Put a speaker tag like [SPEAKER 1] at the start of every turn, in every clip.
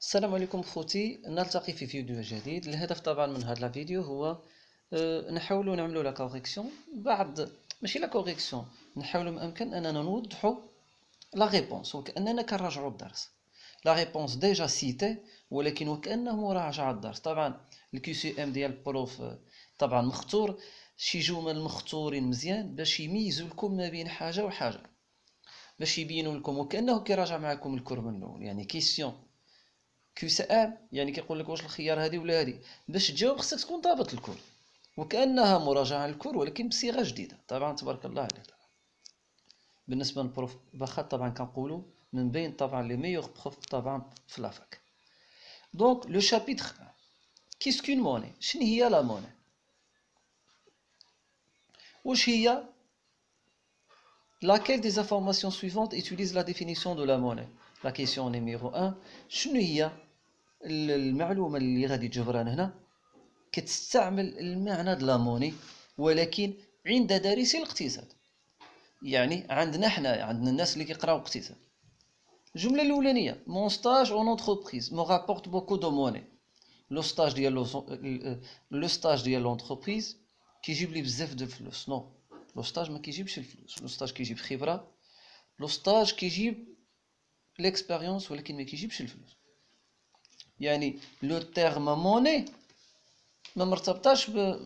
[SPEAKER 1] السلام عليكم خوتي، نلتقي في فيديو جديد. الهدف طبعا من هذا الفيديو هو نحاول نعملوا لا كوريكسيون بعض، ماشي لا كوريكسيون، نحاول ما امكن اننا نوضحوا لا ريبونس وكاننا كنراجعوا الدرس. لا ريبونس ديجا سيتي ولكن وكانه مراجعه الدرس. طبعا الكيو سي ام ديال البروف طبعا مختور، شي جمل مختورين مزيان باش يميزوا لكم ما بين حاجه وحاجه، باش يبينوا لكم وكانه كيراجع معكم الكور من الاول. يعني كيسيون كيو سي ام يعني كيقول لك واش الخيار هذه ولا هذه، باش تجاوب خصك تكون ضابط الكور وكانها مراجعه للكور ولكن بصيغه جديده. طبعا تبارك الله عليك. بالنسبه للبروف بخات طبعا كنقولوا من بين طبعا لي ميور بروف طبعا في لافاك. دونك لو شابيتر كيس كون موني، شنو هي لا موني؟ واش هي laquelle des informations suivantes utilise la définition de la monnaie. La question numéro 1، شنو هي المعلومه اللي غادي تجبران هنا كتستعمل المعنى د لاموني ولكن عند دارسي الاقتصاد؟ يعني عندنا حنايا، عندنا الناس اللي كيقراو اقتصاد. الجمله الاولانيه مون ستاج اون انتربريز مو رابورت بوكو دو موني. لو ستاج ديال لونتربريز كيجيب لي بزاف د الفلوس. نو، لو ستاج ما كيجيبش الفلوس، لو ستاج كيجيب خبره، لو ستاج كيجيب ليكسبيريونس ولكن ما كيجيبش الفلوس. يعني لو تيرم موني ما مرتبطاش ب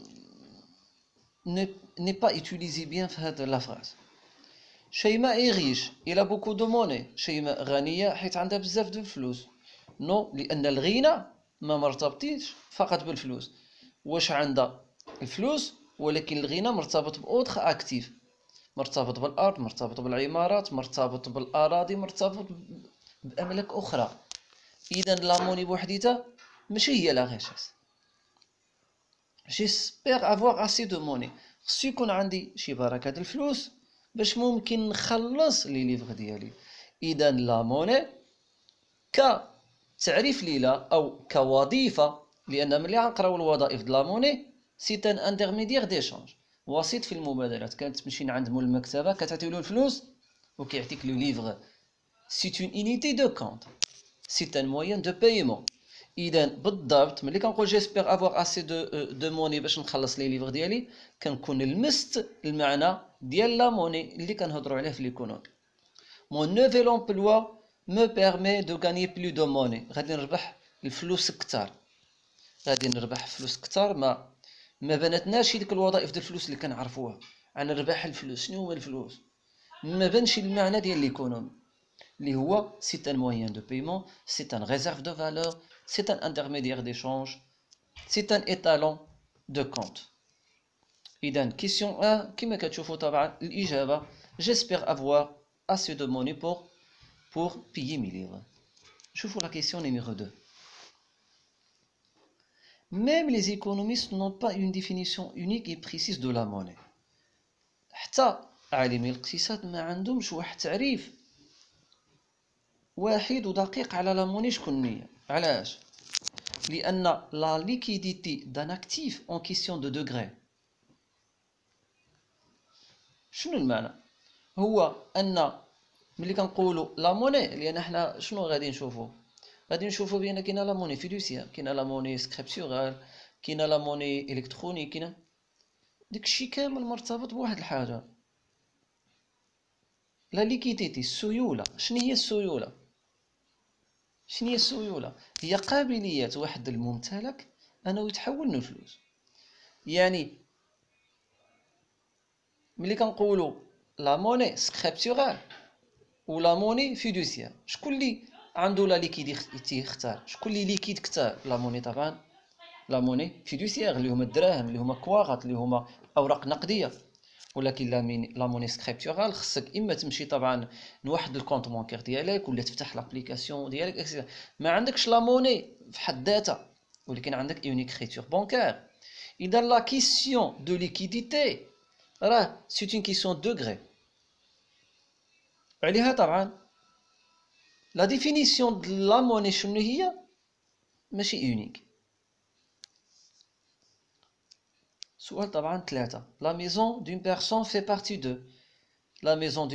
[SPEAKER 1] n'est pas utilisé bien في هذه لا فراز. شيماء ايغيش الى بوكو دو موني، شيماء غنيه حيت عندها بزاف د الفلوس. نو، لان الغنى ما مرتبطيش فقط بالفلوس. واش عندها الفلوس ولكن الغنى مرتبط باوتر اكتيف، مرتبط بالارض، مرتبط بالعمارات، مرتبط بالاراضي، مرتبط باملاك اخرى. اذا لاموني بوحديتها ماشي هي لا غيشاس. جيسبيغ افوار اسي دو موني، خصو يكون عندي شي بركه د الفلوس باش ممكن نخلص لي ليفغ ديالي. اذا لا موني كتعريف ليلى او كوظيفه، لان ملي غنقراو الوظائف د لا موني سي ان انترميديير ديشانج، وسيط في المبادلات. كتمشي عند مول المكتبه كتعطي له الفلوس وكيعطيك لو ليفغ. سي اون انيتي دو كونت، سي ان موين دو بايمون. اذا بالضبط ملي كنقول جيسبيغ افوار اسي دو موني باش نخلص لي ليفغ ديالي، كنكون لمست المعنى ديال لا موني اللي كنهضروا عليه في ليكونومي. مون نوفيل امبلوا مو بيرمي دو غاني بلو دو موني، غادي نربح الفلوس كثار، غادي نربح فلوس كثار. ما بانتناش ديك الوظائف ديال الفلوس اللي كنعرفوها. ربح الفلوس، شنو هو الفلوس؟ ما بانش المعنى ديال ليكونومي اللي هو سي ان موين دو بايمون، سي ان ريزيرف دو فالور، سي ان انترميديير ديشانج، سي ان ايتالون دو كونت. اذا كيسيون 1 كما كتشوفوا طبعا الاجابه جيسبيغ افوار اسي دو موني pour payer mes livres. شوفوا la question numéro 2. Même les économistes n'ont pas une définition unique et précise de la monnaie. حتى عالمي الاقتصاد ما عندهمش واحد تعريف واحد ودقيق على لا موني. شكون هي؟ علاش؟ لان لا ليكيديتي دان اكتيف اون كيسيون دو دوغري. شنو المعنى؟ هو ان ملي كنقولوا لا موني، لان حنا شنو غادي نشوفوا؟ غادي نشوفوا بان كاينه لا موني فيدوسيير، كاينه لا موني سكريبسيونال، كاينه لا موني الكترونيك، كاينه داكشي كامل مرتبط بواحد الحاجه، لا ليكيديتي، السيوله. شنو هي السيوله؟ شنو هي السيوله؟ هي قابليه واحد الممتلك انه يتحول لفلوس. يعني ملي كنقولوا لا موني سكريبسيونال ولا موني فيدوسيير، شكون اللي عنده لا ليكيديتي يختار؟ شكون اللي ليكيد كثار؟ لا موني طبعا، لا موني فيدوسيير اللي هما الدراهم، اللي هما كواغات، اللي هما اوراق نقديه. ولكن لا موني سكريبتورال خصك اما تمشي طبعا لواحد الكونط بانكير ديالك ولا تفتح لابليكاسيون ديالك اكسيتيرا. ما عندكش لا موني في حد ذاتها ولكن عندك اون اكريتور بانكير. اذا لا كيسيون دو ليكيديتي راه سي اون كيسيون دوغري. عليها طبعا لا ديفينيسيون د لا موني شنو هي؟ ماشي اونيك. سؤال طبعا 3. La maison d'une personne fait partie de. La maison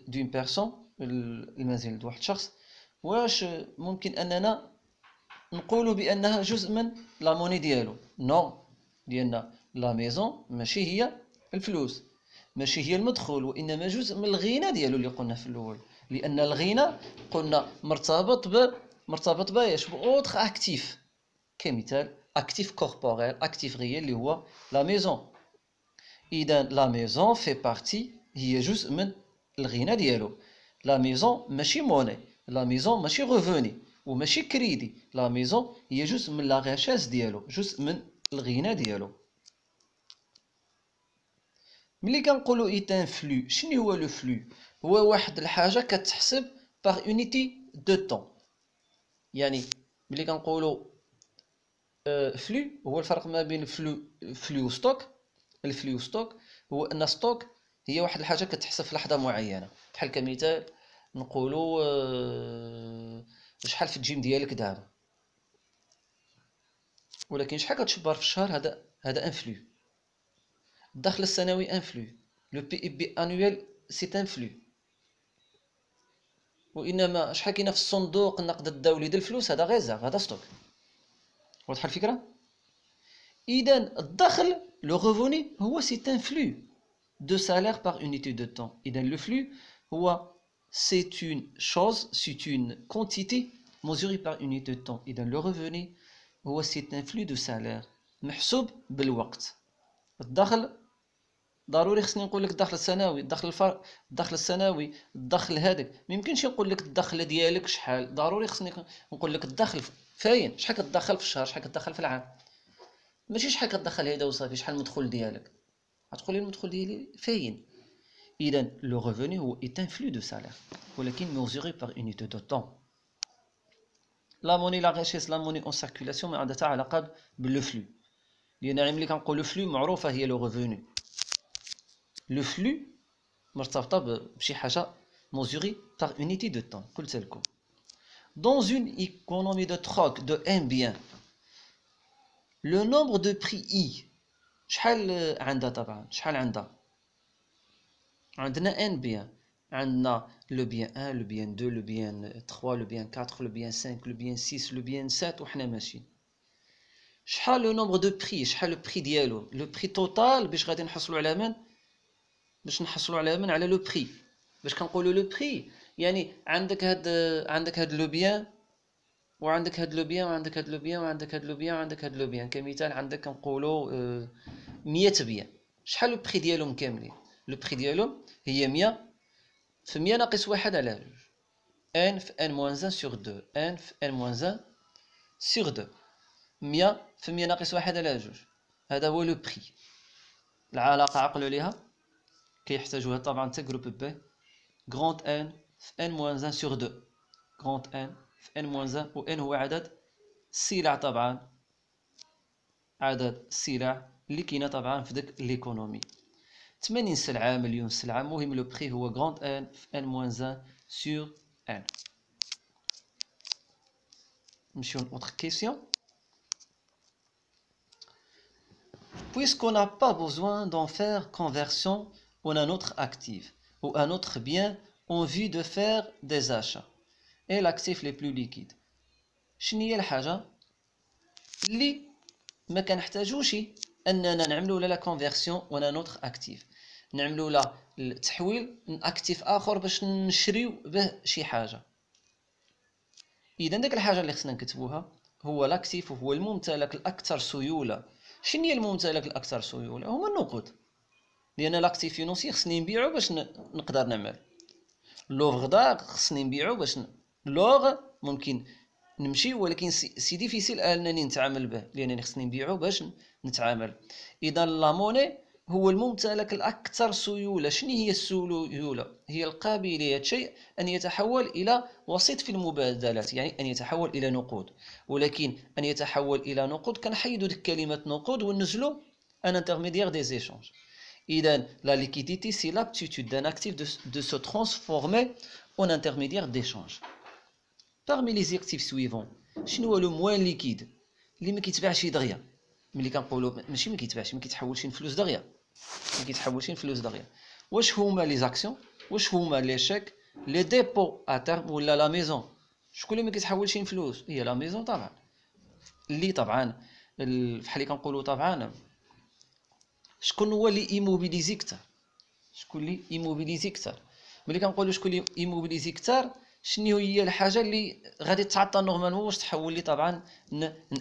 [SPEAKER 1] d'une personne، المنزل د واحد الشخص، واش ممكن اننا نقولوا بانها جزء من لا موني ديالو؟ نو، لان لا ميزون ماشي هي الفلوس، ماشي هي المدخول، وانما جزء من الغنى ديالو اللي قلنا في الاول. لان الغنى قلنا مرتبط بايش؟ باوتر اكتيف، كمثال اكتيف كوربوريل، اكتيف غير اللي هو لا ميزون. اذا لا ميزون في بارتي، هي جزء من الغنى ديالو. لا ميزون ماشي موني، لا ميزون ماشي ريفوني وماشي كريدي، لا ميزون هي جزء من لا غاشاس ديالو، جزء من الغنى ديالو. ملي كنقولوا ايتان فلو، شنو هو لو فلو؟ هو واحد الحاجه كتحسب باغ اونيتي دو طون. يعني ملي كنقولوا فلو، هو الفرق ما بين فلو وستوك. الفلو ستوك هو ان ستوك هي واحد الحاجه كتحسب في لحظه معينه، بحال كمثال نقولوا شحال في الجيم ديالك دابا، ولكن شحال كتشبر في الشهر، هذا ان فلو. الدخل السنوي ان فلو، لو بي اي بي انويل سي ان فلو. وانما شحال كاينه في الصندوق النقد الدولي ديال الفلوس، هذا غيزاغ، هذا ستوك. واضحه الفكره؟ اذا الدخل لو ريفوني هو سي ان فلو de salaire par unité de temps. إذا le flux هو c'est une chose, c'est une quantité mesurée par unité de temps. إذا le revenu هو c'est un flux de salaire محسوب بالوقت. الدخل ضروري خصني نقول لك الدخل السنوي، الدخل السنوي، الدخل هذاك. ما يمكنش نقول لك الدخل ديالك شحال، ضروري خصني نقول لك الدخل فاين، شحال كتدخل في الشهر، شحال كتدخل في العام. ماشي شحال كتدخل هيدا وصافي، شحال المدخول ديالك. غتقول لي المدخول ديالي فاين. إذا لو ريفوني هو est un flux de salaire ولكن mesuré par unité de temps. لا موني لا غاشيس، لا موني اون سيركيلاسيون ما عندها حتى علاقه باللو فلو، لان ملي كنقول لو فلو معروفه هي لو ريفوني. لو فلو مرتبطه بشي حاجه mesurée par unité de temps. قلت لكم dans une économie de troc de un bien le nombre de prix I شحال عندها؟ طبعا شحال عندها؟ عندنا ان بيان، عندنا لو بيان 1 لو بيان 2 لو بيان 3 لو بيان 4 لو بيان 5 لو بيان 6 لو بيان 7 وحنا ماشيين. شحال لو نومبر دو بري، شحال لو بري ديالو؟ لو بري توتال باش غادي نحصلوا على من؟ باش نحصلوا على من؟ على لو بري. باش كنقولوا لو بري يعني عندك هاد لو بيان، وعندك هاد لو بيان، وعندك هاد لو بيان، وعندك هاد لو بيان، وعندك هاد لو بيان. كمثال عندك كنقولوا 100 بيان. شحال لو بري ديالهم كاملين؟ لو بري ديالهم هي 100 في 100 ناقص 1 على 2. n في n moins 1 sur 2. n في n moins 1 sur 2. 100 في 100 ناقص 1 على 2. هذا هو لو بري. العلاقة عقلوا ليها، كيحتاجوها طبعا حتى جروب بي. غروند n في n moins 1 sur 2. غروند n في n moins 1، و n هو عدد السلع، طبعا عدد السلع اللي كاينه طبعا في ديك ليكونومي. 80 سلعة، مليون سلعة، المهم لو بري هو غروند ان في ان موان 1 سور ان. نمشيو لأوتر كيسيون. Puisqu'on n'a pas besoin d'en faire conversion en un autre actif ou un autre bien en vue de faire des achats et l'actif les plus liquides. شنو هي الحاجة اللي ما كنحتاجوش اننا نعملوا لا كونفيرسيون en un autre actif، نعملوا لا التحويل من اكتيف اخر باش نشريو به شي حاجه. اذا ديك الحاجه اللي خصنا نكتبوها هو لاكتيف، وهو الممتلك الاكثر سيوله. شنو هي الممتلك الاكثر سيوله؟ هو النقود، لان لاكتيف فينونسي خصني نبيعو باش نقدر نعمل. لوغ دار خصني نبيعو باش لوغ ممكن نمشي، ولكن سي ديفيسيل انني نتعامل به، لانني خصني نبيعو باش نتعامل. اذا لا موني هو الممتلك الأكثر سيولة. شنو هي السيولة؟ هي القابلية شيء أن يتحول إلى وسيط في المبادلات، يعني أن يتحول إلى نقود. ولكن أن يتحول إلى نقود كنحيدو ديك كلمة نقود ونزلو ان انترميديير دي زيشونج. إذا لا ليكيديتي سي l'aptitude d'un actif de se transformer en intermédiaire d'échange. Parmi les actifs suivants شنو هو لو موان ليكيد اللي ما كيتباعش دغيا؟ ملي كنقولوا ماشي ما كيتباعش، ما كيتحولش لفلوس دغيا، ما كيتحولش لفلوس دغيا. واش هما لي زاكسيون؟ واش هما لي شيك؟ لي ديبو ا تيرم ولا لا ميزون؟ شكون اللي ما كيتحولش لفلوس؟ هي لا ميزون طبعا. اللي طبعا بحال اللي كنقولوا طبعا شكون هو اللي ايموبيليزي كثر، شكون اللي ايموبيليزي كثر. ملي كنقولوا شكون اللي ايموبيليزي كثر، شنو هي الحاجه اللي غادي تعطى نورمالمون واش تحول لي طبعا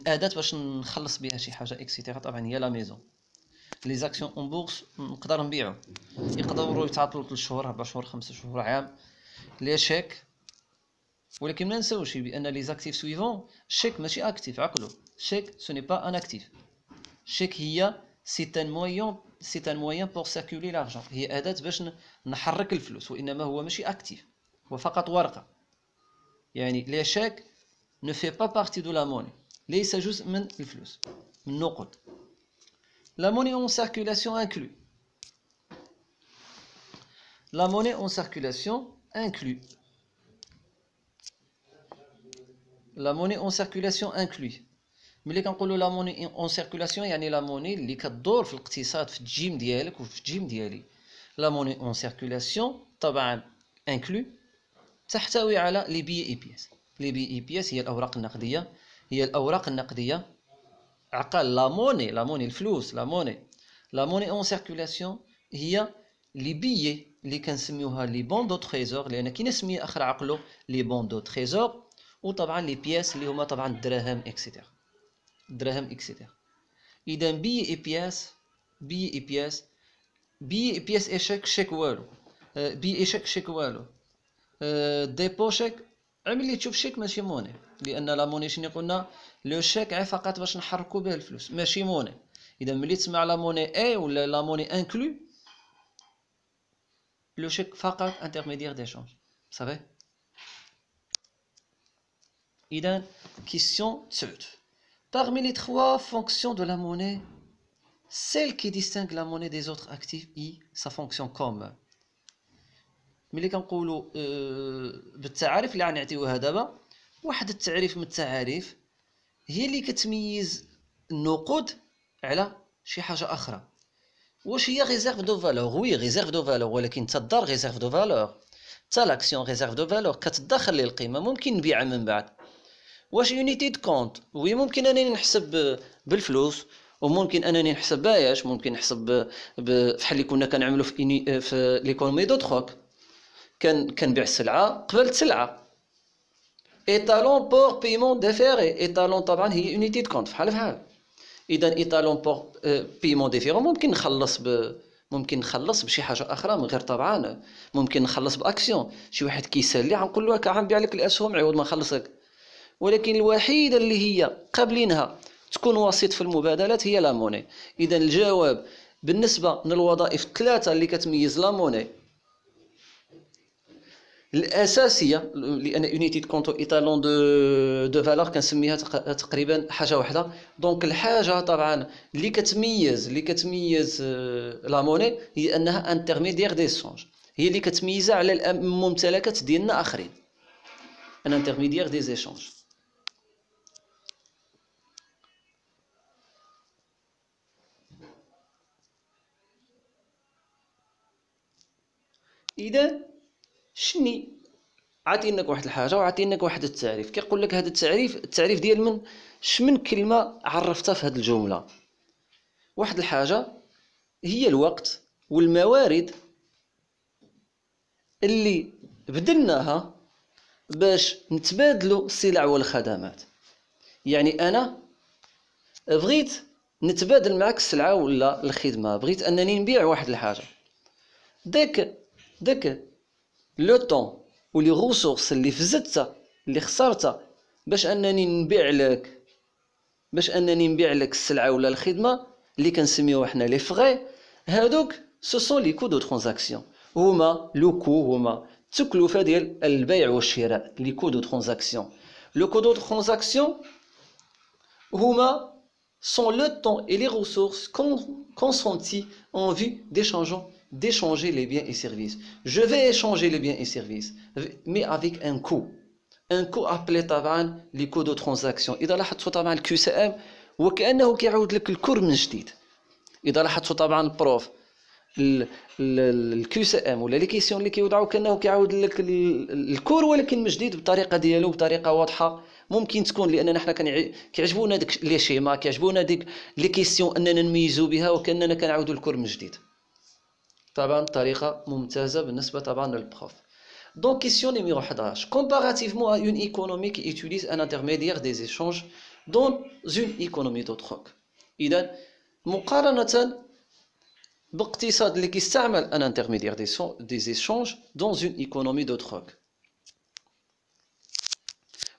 [SPEAKER 1] اداه باش نخلص بها شي حاجه اكسيتيرا. طبعا هي لا ميزون. لي زاكسيون اون بورس نقدر نبيعو، يقدروا يتعطلوا 3 شهور 4 شهور 5 شهور عام. لي شيك، ولكن ما نساوش بان لي زاكتيف سويفون الشيك ماشي اكتيف. عقلوا الشيك سو ني با ان اكتيف. الشيك هي سي ان موين بور سيركولي لارجون، هي اداه باش نحرك الفلوس، وانما هو ماشي اكتيف، هو فقط ورقه. يعني لي شيك ne fait pas partie de la monnaie، ليس جزء من الفلوس من النقود. La monnaie en circulation inclus. La monnaie en circulation inclus. La monnaie en circulation inclus. ملي كنقولوا لا موني اون سيركولاسيون يعني لا موني اللي كدور في الاقتصاد في الجيم ديالك وفي الجيم ديالي. لا موني اون سيركولاسيون طبعا انكلو تحتوي على لي بي اي بيس. لي بي اي بيس هي الاوراق النقديه، هي الاوراق النقديه. عقل لا موني الفلوس. لا موني اون سيركولاسيون هي لي بيي اللي كنسميوها لي بون دو تريزور، لان كاينه سميه اخرى عقلو لي بون دو تريزور. وطبعا لي بياس اللي هما طبعا الدراهم اكسيتيرا، الدراهم اكسيتيرا. اذا بي اي بياس اشيك شيك والو، بي اشيك شيك والو، ديبو شيك. ملي تشوف شيك ماشي موني، لان لا موني شنو قلنا لو شيك فقط باش نحركوا به الفلوس ماشي موني. اذا ملي تسمع لا موني اي ولا لا موني انكلو، لو شيك فقط انترميديير d'échange. صافي. إذا question 9. Parmi les 3 fonctions de la monnaie, celle qui distingue la monnaie des autres actifs est sa fonction commune. ملي كنقولوا بالتعاريف اللي غنعطيوها دابا، واحد التعريف من التعاريف هي اللي كتميز النقود على شي حاجه اخرى. واش هي ريزيرف دو فالور؟ وي ريزيرف دو فالور، ولكن تدار ريزيرف دو فالور، تا لاكسيون ريزيرف دو فالور كتدخل لي القيمه، ممكن نبيعها من بعد. واش يونيتي دو كونت؟ وي ممكن انني نحسب بالفلوس، وممكن انني نحسب باياش، ممكن نحسب بحال اللي كنا كنعملوا في ليكونومي دو تروك، كنبيع السلعه قبل السلعه. ايطالون بور بايمون ديفيري، ايطالون طبعا هي يونيتي دو كونت بحال. اذا ايطالون بور بايمون ديفيري ممكن نخلص بشي حاجه اخرى من غير طبعا، ممكن نخلص باكسيون. شي واحد كيسالي غنقول له غنبيع لك الاسهم عوض ما نخلصك. ولكن الوحيده اللي هي قابلينها تكون وسيط في المبادلات هي لا موني. اذا الجواب بالنسبه للوظائف 3 اللي كتميز لا موني الاساسيه، لان يونيتي دو كونت ايطالون دو فالور كنسميها تقريبا حاجه واحده. دونك الحاجه طبعا اللي كتميز لا موني هي انها انترميديير ديسونج، هي اللي كتميزها على الممتلكات ديالنا اخرين. ان انترميديير دي زيشونج. اذا شني عطيناك واحد الحاجه وعطيناك واحد التعريف، كيقول لك هذا التعريف ديال من شمن كلمه عرفتها في هذه الجمله. واحد الحاجه هي الوقت والموارد اللي بدلناها باش نتبادلوا السلع والخدمات. يعني انا بغيت نتبادل معك السلعه ولا الخدمه، بغيت انني نبيع واحد الحاجه، داك لو طون ولي غوسورس اللي فزتها اللي خسرتها باش انني نبيع لك السلعه ولا الخدمه اللي كنسميوها حنا لي فغي، هادوك سو سون لي كو دو ترانزاكسيون، هما لو كو، هما التكلفه ديال البيع والشراء. لي كو دو ترانزاكسيون، لو كو دو ترانزاكسيون هما sont le temps et les ressources consentis en vue d'échanger les biens et services. Je vais échanger les biens et services, mais avec un coût appelé طبعا les coûts de transaction. إذا لاحظتوا طبعا الكيو سي ام وكأنه كيعاود لك الكور من جديد. إذا لاحظتوا طبعا البروف الكيو سي ام ولا لي كيسيون اللي كيوضعوا كأنه كيعاود لك الكور ولكن من جديد بطريقه ديالو، بطريقه واضحه ممكن تكون لاننا حنا كيعجبونا داك لي شيما، كيعجبونا ديك لي كيسيون اننا نميزو بها وكاننا كنعاودوا الكور من جديد. طبعا طريقه ممتازه بالنسبه طبعا للبروف. Donc question numéro 11. Comparativement à une économie qui utilise un intermédiaire des échanges dans une économie de troc. إذا مقارنة باقتصاد اللي كيستعمل un intermédiaire des échanges dans une économie de troc.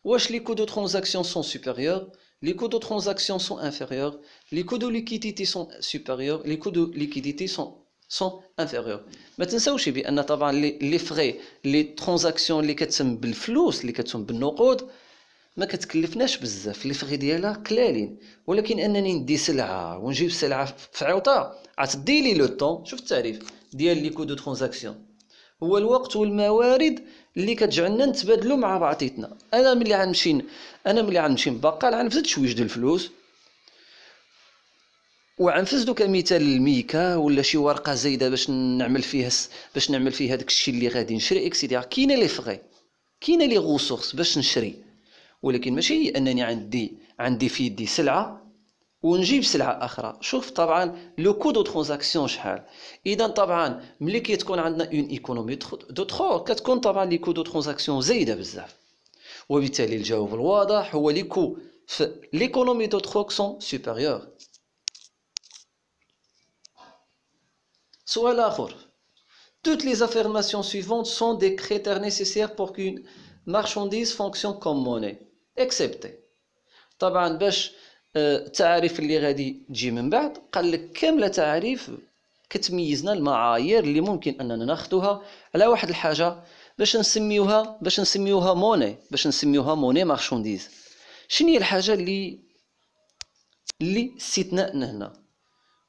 [SPEAKER 1] واش les coûts de transaction sont supérieurs, les coûts de transaction sont inférieurs, les coûts de liquidité sont supérieurs, les coûts de liquidité sont inférieurs. ما تنساوش بان طبعا لي فغي لي ترانزاكسيون اللي كتسم بالفلوس اللي كتسم بالنقود ما كتكلفناش بزاف، لي فغي ديالها قلالين، ولكن انني ندي سلعه ونجيب سلعه في عوطه غتدي لي لو طون. شوف التعريف ديال لي كو دو ترانزاكسيون، هو الوقت والموارد اللي كتجعلنا نتبادلوا مع بعضياتنا. انا ملي غنمشي نبقال غنفزد شويش ديال الفلوس وعنفز دوك مثال الميكا ولا شي ورقه زايده باش نعمل فيها داك الشيء اللي غادي نشري اكسيتيرا. كاينه لي فغي، كاينه لي غوسورس باش نشري، ولكن ماشي انني عندي في يدي سلعه ونجيب سلعه اخرى. شوف طبعا لو كو دو ترانزاكسيون شحال. اذا طبعا ملي كتكون عندنا اون ايكونومي دو ترو كتكون طبعا لي كو دو ترانزاكسيون زايده بزاف، وبالتالي الجواب الواضح هو لي كو في ليكونومي دو تروك سون سوبيريور. سؤال آخر. Toutes les affirmations suivantes sont des critères nécessaires pour qu'une marchandise fonctionne comme monnaie, excepté. طبعا باش التعاريف اللي غادي تجي من بعد قال لك كامله تعاريف كتميزنا المعايير اللي ممكن اننا ناخذوها على واحد الحاجه باش نسميوها موني، باش نسميوها موني مارشانديز. شنو هي الحاجه اللي استثناءنا هنا؟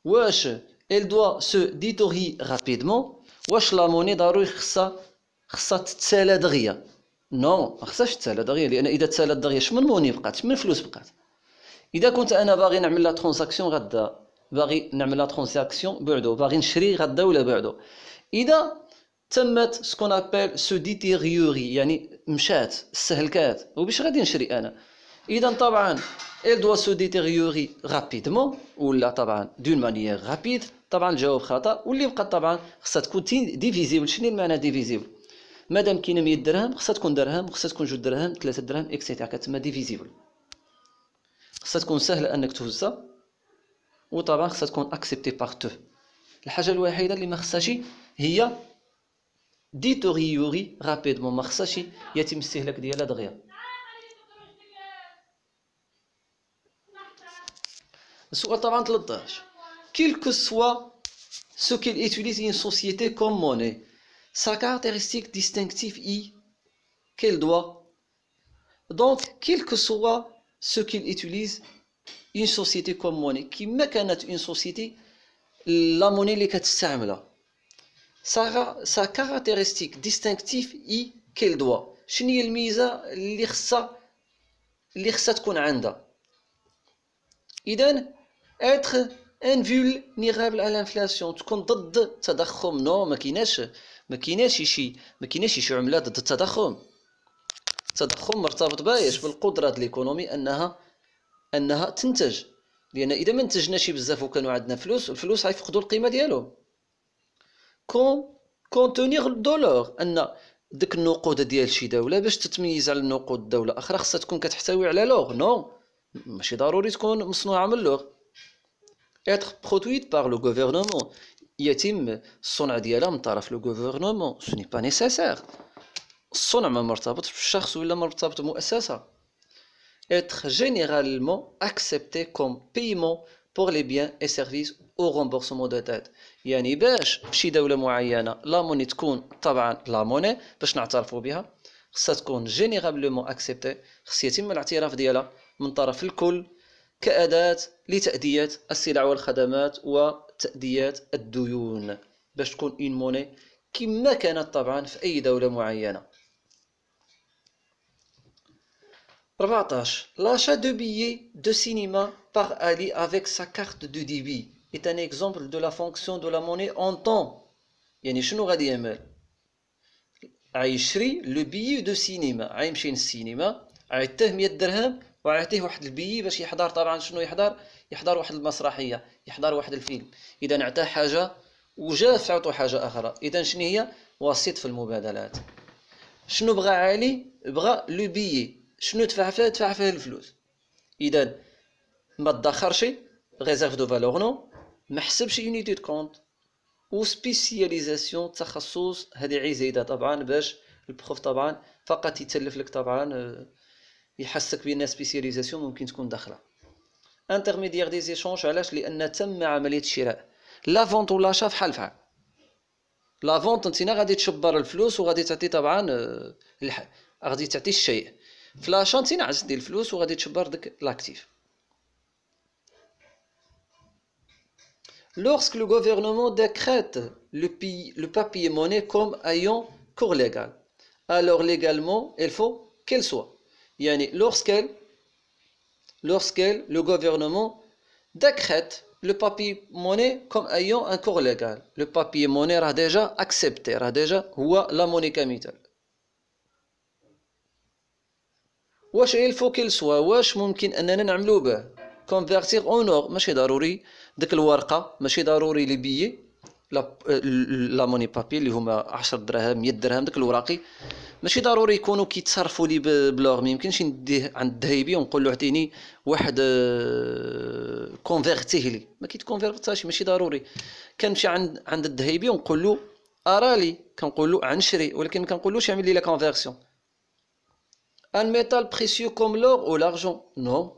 [SPEAKER 1] واش elle doit se détériorer rapidement؟ واش لا موني ضروري خصها تتسالى دغيا؟ نو، ما خصهاش تتسالى دغيا، لان اذا تسالت دغيا شمن موني بقات، من فلوس بقات. اذا كنت انا باغي نعمل لا ترانزاكسيون غدا، باغي نعمل لا ترانزاكسيون بعدو، باغي نشري غدا ولا بعدو، اذا تمت سكون ابل سو ديتيريوري يعني مشات استهلكات وباش غادي نشري انا، اذا طبعا elle doit se détériorer rapidement ولا طبعا d'une manière rapide. طبعا الجواب خطا، واللي بقى طبعا خصها تكون ديفيزيبل. شنو المعنى ديفيزيبل؟ مادام كاينه 100 درهم خصها تكون درهم، خصها تكون 2 درهم 3 درهم اكسيتيرا، كتسمى ديفيزيبل. خصها تكون سهله انك تهزها، وطبعا خصها تكون اكسبتي بار تو. الحاجه الوحيده اللي ما خصهاش هي ديتوريوري رابيدمون، ما خصهاش يتم الاستهلاك ديالها دغيا. السؤال طبعا 13. Quel que soit ce qu'elle utilise une société comme monnaie, sa caractéristique distinctive est qu'elle doit. Donc, quel que soit ce qu'elle utilise une société comme monnaie, كما كانت une société la monnaie اللي كتستعملها، sa caractéristique distinctive est qu'elle doit. شنو هي الميزة اللي خصها تكون عندها؟ إذن être invulnérable à l'inflation، تكون ضد التضخم. نو، ما كايناش شي عمله ضد التضخم. التضخم مرتبط بايش؟ بالقدره ديال ليكونومي انها تنتج، لان اذا ما نتجناش بزاف وكانوا عندنا الفلوس غيفقدوا القيمه ديالهم. كونتونيغ الدولار، ان ديك النقود ديال شي دوله باش تتميز على النقود دوله اخرى خصها تكون كتحتوي على لوغ. نو، ماشي ضروري تكون مصنوعه من لوغ. être produite par le gouvernement، يتم الصنع ديالها من طرف لو gouvernement. ce n'est pas nécessaire. الصنع ما مرتبط بالشخص ولا مرتبط بمؤسسة. être généralement accepté comme paiement pour les biens et services au remboursement de dette، يعني باش بشي دولة معينة لا موني تكون طبعا لا موني باش نعترفوا بها خصها تكون généralement accepté، خص يتم الاعتراف ديالها من طرف الكل كأداة لتأدية السلع والخدمات وتأدية الديون، باش تكون اون موني كما كانت طبعا في أي دولة معينة. 14. L'achat de billets de cinéma par Ali avec sa carte de débit est un exemple de la fonction de la monnaie en temps. يعني شنو غادي يعمل؟ غيشري لو بيي دو سينما، غيمشي للسينما عيطيه 100 درهم وعيطيه واحد البي باش يحضر. طبعا شنو يحضر واحد المسرحيه، يحضر واحد الفيلم. اذا عطاه حاجه وجا عطو حاجه اخرى. اذا شنو هي؟ وسيط في المبادلات. شنو بغى علي؟ بغى لو بيي. شنو دفع فيه؟ دفع فيه الفلوس. اذا ما تدخرش، ريزيرف دو فالور نو، ما حسبش يونيتي دو كونت، و سبيسياليزاسيون تخصص. هذه عزيزه طبعا باش البروف طبعا فقط يتلف لك طبعا يحسك بان سبيسياليزاسيون ممكن تكون داخله. انترميديير دي زيشونج، علاش؟ لان تم عمليه الشراء. لا فونت ولا شا فحال فحال. لا فونت انت غادي تشبر الفلوس وغادي تعطي طبعا غادي تعطي الشيء. في لاشا انت عزتي الفلوس وغادي تشبر داك لاكتيف. Lorsque le gouvernement décrète le papier-monnaie comme ayant cours légal, alors légalement, il faut qu'elle soit. Yani, le gouvernement décrète le papier-monnaie comme ayant un cours légal. Le papier-monnaie a déjà accepté, a déjà la monnaie capitale. واش il faut qu'il soit؟ واش ممكن اننا نعملو به convertir en or؟ ماشي ضروري ديك الورقه، ماشي ضروري لي بيي لا موني بابي اللي هما 10 دراهم 100 درهم، ديك الوراقي ماشي ضروري يكونوا كيتصرفوا لي بلور. ما يمكنش نديه عند الذهبي ونقول له اعطيني واحد كونفيرتيه لي، ما كيتكونفيرتاش، ماشي ضروري. كنمشي عند الذهبي ونقول له ارالي، كنقول له عنشري، ولكن ما كنقولوش يعمل لي لا كونفيرسيون. Un métal précieux comme l'or ou l'argent? Non.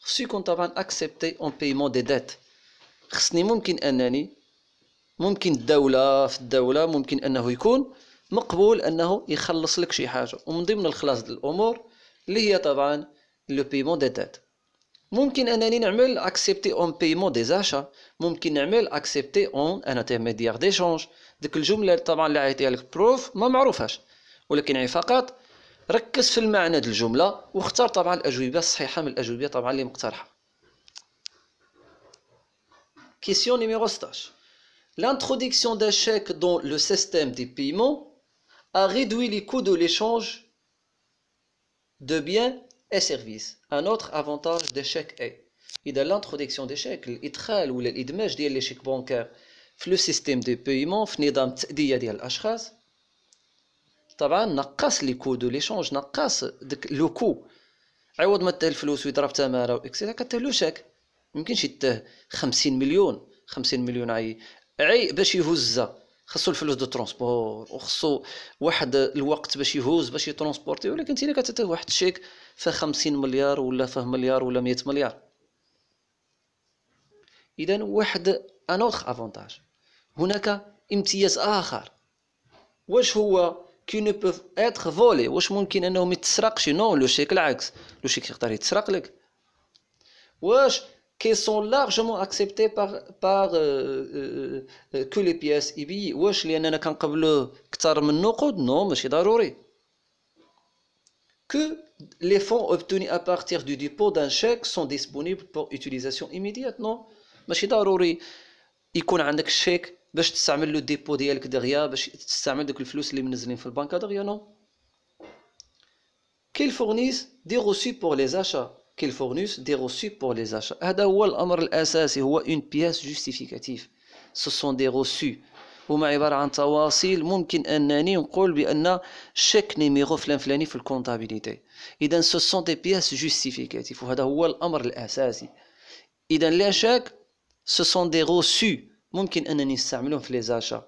[SPEAKER 1] خصو يكون طبعا accepté en paiement des dettes. خصني ممكن الدولة ممكن أنه يكون مقبول أنه يخلص لك شي حاجة، ومن ضمن الخلاص ديال الأمور اللي هي طبعا le paiement des dettes. ممكن أنني نعمل accepter en paiement des achats، ممكن نعمل accepter en un intermédiaire d'échange. ديك الجملة طبعا اللي عيطيها لك بروف ما معروفاش، ولكن فقط ركز في المعنى ديال الجملة واختار طبعا الأجوبة الصحيحة من الأجوبة طبعا اللي مقترحة. Question numéro 16. L'introduction d'un chèque dans le système des paiements a réduit les coûts de l'échange de biens et services. Un autre avantage des chèques est إذا l'introduction des chèques، الإدخال ولا الإدماج ديال لي شيك بانكير في لو سيستيم دي بايمون، في نظام التأدية ديال الأشخاص، طبعا نقص لي كو دو ليشونج، نقص داك لو كو. عوض ما تاه الفلوس ويضرب تماره واكسيتيرا كتاه له شاك. ميمكنش يتاه 50 مليون عي باش يهزها، خاصو الفلوس دو ترونسبور وخاصو واحد الوقت باش يهوز باش يترونسبورتي. ولكن انت الا كتعطيه واحد الشيك فيه 50 مليار ولا فيه مليار ولا 100 مليار. اذا واحد ان اوتر افونتاج، هناك امتياز اخر. واش هو؟ qui ne peuvent être volés. واش ممكن انه ما يتسرقش؟ نو، لو شيك العكس، لو شيك يقدر يتسرق لك. واش qui sont largement acceptés par que les pièces يبي؟ واش لاننا كنقبلوه اكثر من النقود؟ نو، ماشي ضروري. que les fonds obtenus à partir du dépôt d'un chèque sont disponibles pour utilisation immédiate؟ نو، ماشي ضروري يكون عندك الشيك باش تستعمل لو ديبو ديالك دغيا، باش تستعمل داك الفلوس اللي منزلين في البنكه دغيا. نو. qu'ils fournissent des reçus pour les achats. qu'ils fournissent des reçus pour les achats. هذا هو الامر الاساسي، هو une pièce justificative. ce sont des reçus، هما عباره عن تواصيل. ممكن انني نقول بان شيك نيميرو فلان فلاني في الكونتابيليتي. اذا ce sont des pièces justificatives، وهذا هو الامر الاساسي. اذا لا شك ce sont des reçus، ممكن انني نستعملهم في لي زاشا.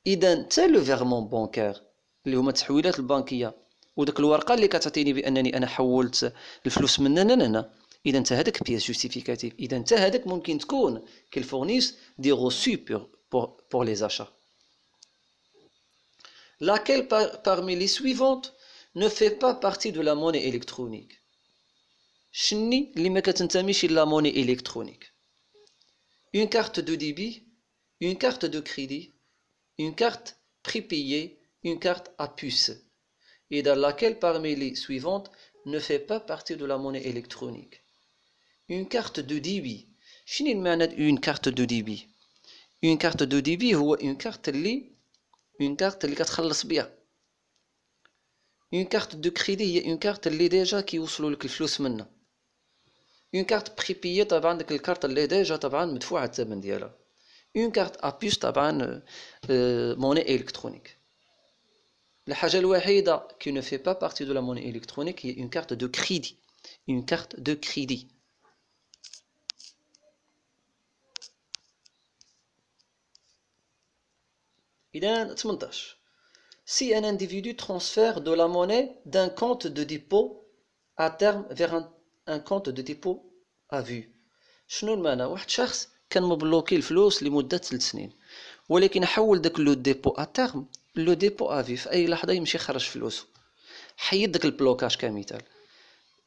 [SPEAKER 1] اذا حتى لو فيرمون بانكير اللي هما التحويلات البنكيه، وداك الورقه اللي كتعطيني بانني انا حولت الفلوس من هنا لهنا، اذا حتى هذاك بيس جوستيفيكاتيف. اذا حتى هذاك ممكن تكون كيل فورنيس دي روسو pour les achats. Laquelle parmi les suivantes ne fait pas partie de la monnaie électronique؟ شني اللي ما كتنتميش لا موني الكترونيك؟ une carte de débit, une carte de crédit, une carte prépayée, une carte à puce. Et dans laquelle parmi les suivantes ne fait pas partie de la monnaie électronique؟ une carte de débit. شنو المعنى une carte de débit؟ une carte de débit هو une carte اللي كتخلص بها. اون كارت دو كريدي هي اون كارت اللي ديجا كيوصلوا لك الفلوس منها. اون كارت بريبيي طبعا ديك الكارت اللي ديجا طبعا مدفوع الثمن ديالها. اون كارت ابيس طبعا موني الكترونيك. الحاجه الوحيده كي نو في با بارتي دو لا موني الكترونيك هي اون كارت دو كريدي. اون كارت دو كريدي. إذا 18. Si un individu transfère de la monnaie d'un compte de dépôt à terme vers un compte de dépôt à vue. شنو المعنى؟ واحد شخص كان مبلوكي الفلوس لمدة 3 سنين، ولكن حول داك لو ديبو ا تيرم لو ديبو ا في، في اي لحظة يمشي يخرج فلوسه. حيد داك البلوكاج كمثال.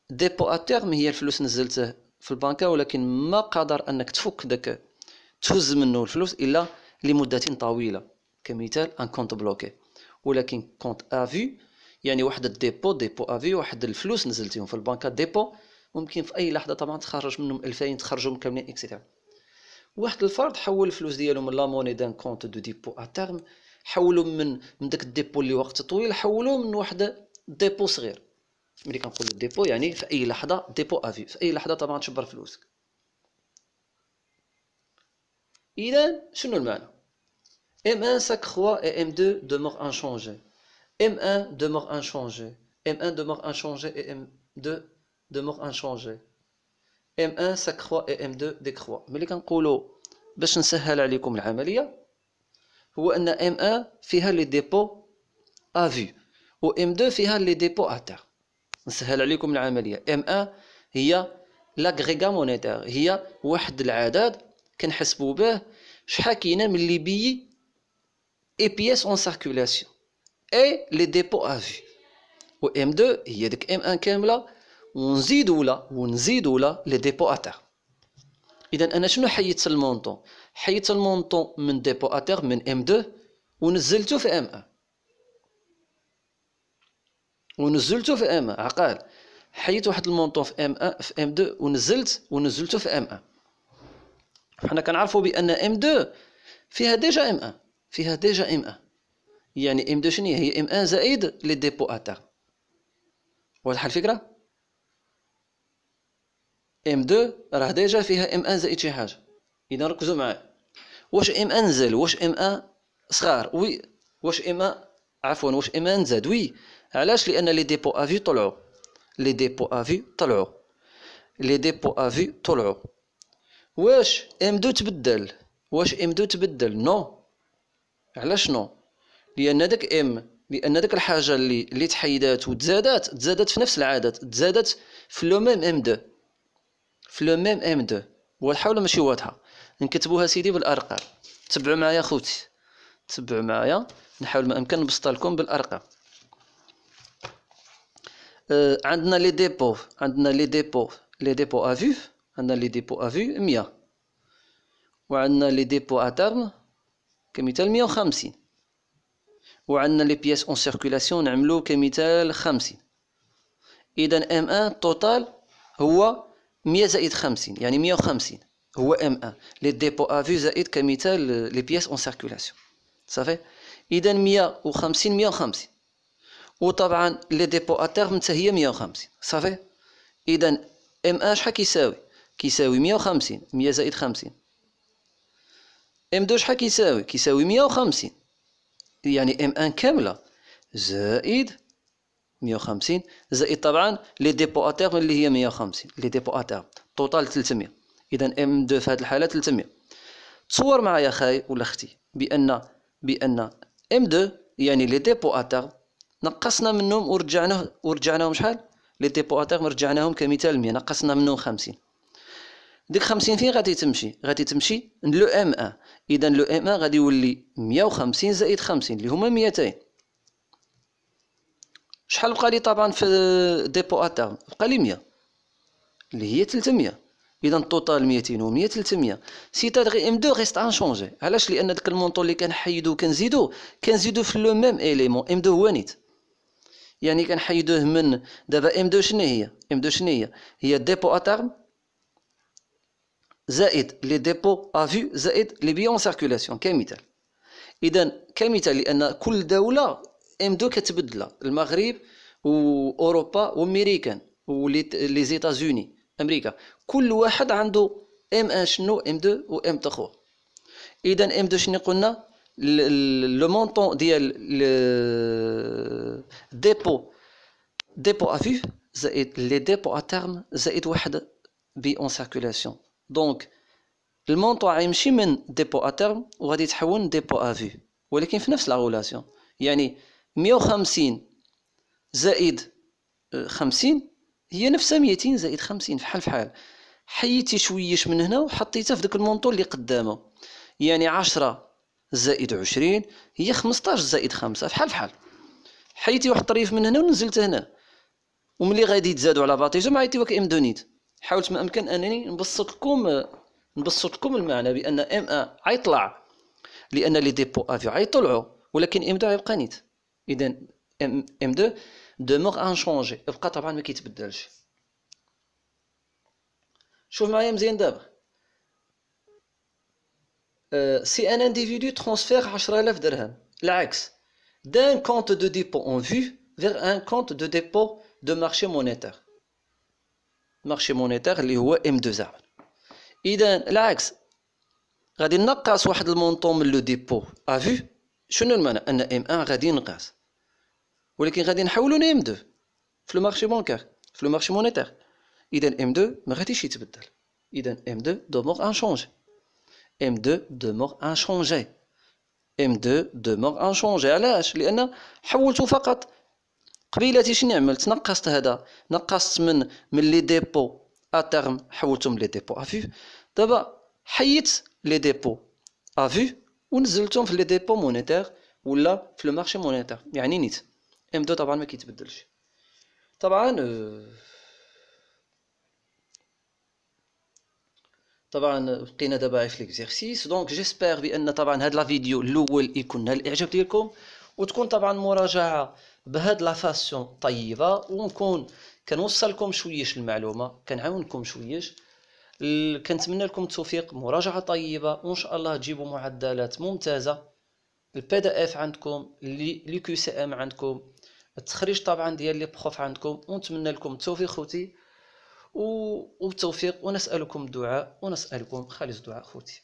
[SPEAKER 1] ديبو ا تيرم هي الفلوس نزلته في البنكة، ولكن ما قادر انك تفك داك تهز منه الفلوس الا لمدة طويلة، كمثال ان كونت بلوكي. ولكن كونت افي يعني واحد الديبو، ديبو افي، واحد الفلوس نزلتيهم في البنكة ديبو، ممكن في اي لحظة طبعا تخرج منهم 2000 تخرجهم كاملين اكسيتيرا. واحد الفرد حول الفلوس ديالو من لا موني دان كونت دو ديبو ا تيرم، حولوا من داك الديبو اللي وقت طويل، حولوه من واحد ديبو صغير. ملي كنقولوا ديبو يعني في اي لحظة ديبو افي، في اي لحظة طبعا تشبر فلوسك. اذا شنو المعنى؟ M1 s'accroît et M2 demeure inchangé. M1 demeure inchangé. M1 demeure inchangé et M2 demeure inchangé. M1 s'accroît et M2 décroît. ملي كنقولوا باش نسهل عليكم العملية، هو أن M1 فيها لي ديبو à vue و M2 فيها لي ديبو à terme. نسهل عليكم العملية. M1 هي لاغريغا مونيتير، هي واحد العدد كنحسبوا به شحال كاينه من لي بيي et pièces en circulation et les dépôts à vue. و M2 هي ديك M1 كاملة ونزيدوا لها les dépôts à terme. إذا أنا شنو حيدت المونطون؟ حيدت المونطون من ديبو à terme من M2 ونزلته في M1. عقال حيدت واحد المونطون في M1 في M2 ونزلته في M1. حنا كنعرفوا بأن M2 فيها ديجا M1. يعني M2 شنو هي M1 زائد لي ديبو ا تيرم. واضحه الفكره؟ M2 راه ديجا فيها M1 زائد شي حاجه. اذا ركزوا معايا، واش M1 نزل، واش M1 صغار، وي، واش M1 واش M1 نزاد، وي. علاش؟ لان لي ديبو افي طلعوا، لي ديبو افي طلعوا. واش M2 تبدل، نو. علاش نو؟ لان داك الحاجه اللي تحيدات وتزادت في نفس العدد، تزادت في لو ميم M2. واضحه ولا ماشي واضحه؟ نكتبوها سيدي بالارقام. تبعوا معايا خوتي، نحاول ما امكن نبسط لكم بالارقام. عندنا لي ديبو ا فيو، عندنا لي ديبو ا فيو 100، وعندنا لي ديبو ا تيرم كمثال 150، وعندنا لي بياس اون سيركولاسيون نعملو كمثال 50. اذا M1 توتال هو 100 زائد 50 يعني 150 هو M1. لي ديبو ا فيو زائد كمثال لي بياس اون سيركولاسيون صافي. اذا 150 وطبعا لي ديبو ا تيرم حتى هي 150 صافي. اذا M1 شحال كيساوي 150، 100 زائد 50. M2 شحال كيساوي 150، يعني M1 كاملة زائد 150 زائد طبعا لي ديبو ا تيرم اللي هي 150، لي ديبو ا تيرم توتال 300. اذا M2 في هذه الحالة 300. تصور معايا خاي ولا اختي بأن M2 يعني لي ديبو ا تيرم نقصنا منهم ورجعناهم شحال؟ لي ديبو ا تيرم رجعناهم كمثال 100، نقصنا منهم 50. ديك 50 فين غادي تمشي لو M1. اذا لو M1 غادي يولي 150 زائد 50 اللي هما 200. شحال بقى لي طبعا في ديبو ا تيرم؟ بقى لي 100 اللي هي 300. اذا التوتال 200 و 100 300. سيتادغي M2 ريست انشونجي. علاش؟ لان داك المونطون اللي كنحيدو كنزيدو في لو ميم اليمون. M2 هو نيت، يعني كنحيدوه من دابا M2 شنو هي؟ هي ديبو ا تيرم زائد لي ديبو ا فيو زائد لي بيون سيركولاسيون كمثال. اذا كمثال لان كل دوله M2 كتبدلها. المغرب واوروبا وامريكان ولي زيتازوني امريكا، كل واحد عنده ام 1 شنو ام 2 و ام 3. اذا ام 2 شنو قلنا؟ لو مونطون ديال ديبو ا فيف زائد لي ديبو ا تيرم زائد واحد بي اون سيركولاسيون. دونك المونطون غيمشي من ديبو ا تيرم وغادي يتحول ديبو ا فيف، ولكن في نفس لا غولاسيون. يعني 150 زائد 50 هي نفسها 200 زائد 50 فحال فحال. حيدتي شويش من هنا وحطيتها في داك المونطون اللي قدامه، يعني 10 زائد 20 هي 15 زائد 5 فحال فحال. حيدتي واحد الطريف من هنا ونزلت هنا، وملي غادي يتزادوا على باطيجه ما عيطيوك ام دو نيت. حاولت ما امكن انني نبسط لكم المعنى بان ام 1 غيطلع لان لي ديبو افيو غيطلعوا، ولكن ام 2 غيبقى نيت. اذا ام 2 demeure inchangé، يبقى طبعا ما كيتبدلش. شوف معايا مزيان دابا. سي ان انديفيدو ترانسفير 10000 درهم، العكس d'un compte de dépôt en vue vers un compte de dépôt de marché monétaire. marché monétaire اللي هو M2 زعما. إذا العكس غادي نقص واحد المونطون من لو ديبو ا فيو. شنو المعنى؟ أن M1 غادي ينقص، ولكن غادي نحولو ل M2 في لو مارشي بانكار في لو مارشي مونيتير. إذا M2 ما غاديش يتبدل. إذا M2 demeure inchangé. M2 demeure inchangé. M2 demeure inchangé. علاش؟ لأن حولتو فقط. قبيلاتي شنو عملت؟ نقصت هذا، نقصت من لي ديبو ا تيرم حولتهم لي ديبو ا فيو. دابا حيدت لي ديبو ا فيو ونزلتهم في لي ديبو مونيتير ولا في لو مارشي مونيتير، يعني نيت. ام 2 طبعا ما كيتبدلش. طبعا بقينا دابا في ليكزيرسيس. دونك جيسبر بان طبعا هاد لا فيديو الاول يكون نال الاعجاب ديالكم، وتكون طبعا مراجعه بهاد لا فاسيون طيبه، ونكون كنوصلكم شويش المعلومه، كنعاونكم شويش. كنتمنى لكم التوفيق، مراجعه طيبه، وان شاء الله تجيبوا معدلات ممتازه. البي دي اف عندكم، لي كيو سي ام عندكم، التخريج طبعا ديال لي بروف عندكم، ونتمنى لكم التوفيق خوتي وبالتوفيق، ونسالكم الدعاء ونسالكم خالص الدعاء خوتي.